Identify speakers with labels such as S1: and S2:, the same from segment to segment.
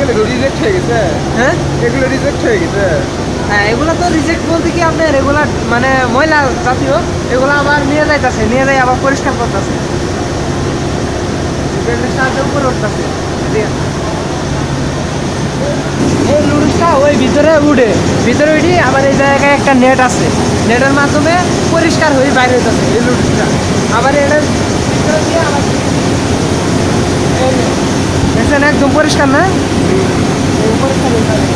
S1: এগুলো রিজেক্ট হয়ে গেছে।
S2: হ্যাঁ
S1: এগুলো রিজেক্ট হয়ে গেছে।
S2: হ্যাঁ, এগুলো তো রিজেক্ট বলতে কি আপনার এগুলা মানে ময়লা জাতীয়, এগুলো আবার নিয়ে যাইতেছে, নিয়ে যাই আবার পরিষ্কার করতেছে, সাহায্য করে উঠতেছে। এই লুডুসটা ওই ভিতরে উঠে, ভিতরে উঠি আবার এই জায়গায় একটা নেট আছে, নেটের মাধ্যমে পরিষ্কার হয়ে বাইরে হইতেছে এই লুডুসটা। আবার এটার ভিতরে দিয়ে আবার দেখছেন একদম পরিষ্কার না, এই পরিষ্কার হইতে হবে।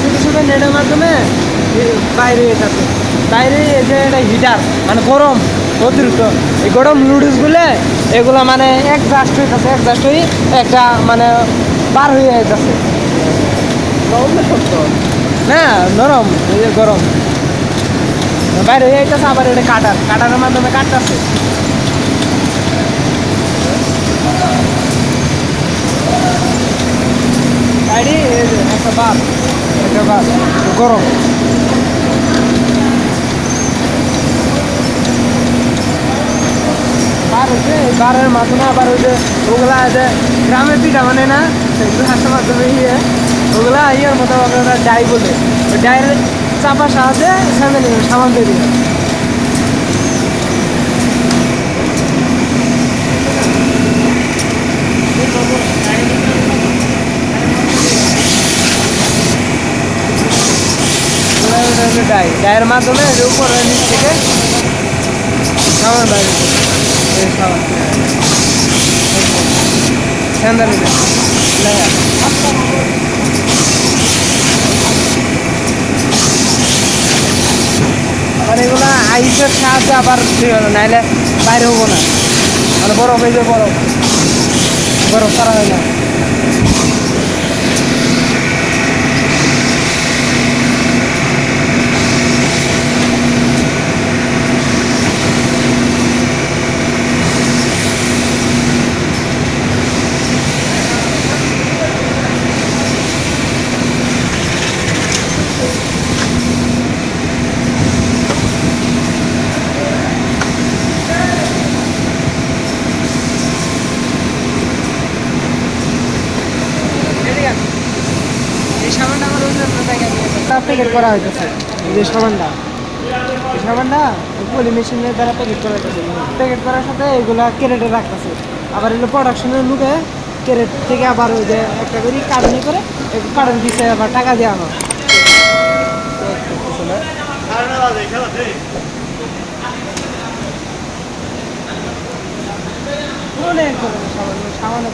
S2: ছোটো ছোটো নেটের মাধ্যমে বাইরে যেতেছে, বাইরে যে এটা হিটার মানে গরম অতিরিক্ত, এই গরম লুডুসগুলো এগুলো মানে একজাস্ট হইতেছে, একজাস্ট হয়ে একটা মানে বার হয়ে যেতেছে। না নরম, এই যে গরম বাইরে হয়ে যেতেছে, আবার এটা কাটারের মাধ্যমে কাটতেছে। বাইরে একটা বার গরম। বার হচ্ছে, বারের মাধ্যমে আবার ওই যে ওগুলা যে গ্রামের পিঠা মানে না, সেগুলো হাতের মাধ্যমে ওগুলা ইয়ের মতো ওরা ডাই বলে, ওই ডাইয়ের চাপার সাহায্যে সামান তৈরি হয়। ডাইয়ের মাধ্যমে উপরে নিচ থেকে সামান বাইরে আর এগুলা আইসের সাহায্যে আবার নাইলে বাইরে হবো না, মানে বরফ এই যে বরফ ছাড়া হয় না। এই সামানটা আমার অন্য জায়গায় প্যাকেট করা হইতেছে, এই যে সামানটা, এই সামানটা পলি মেশিনের দ্বারা প্যাকেট করা হইতেছে। প্যাকেট করার সাথে এগুলা ক্যারেটে রাখতেছে, আবার এগুলো প্রোডাকশনের লুকে ক্যারেট থেকে আবার ওই যে একটা করে কাটনি করে কাটার দিচ্ছে, আবার টাকা দেওয়া হয়। অনেক সামান্য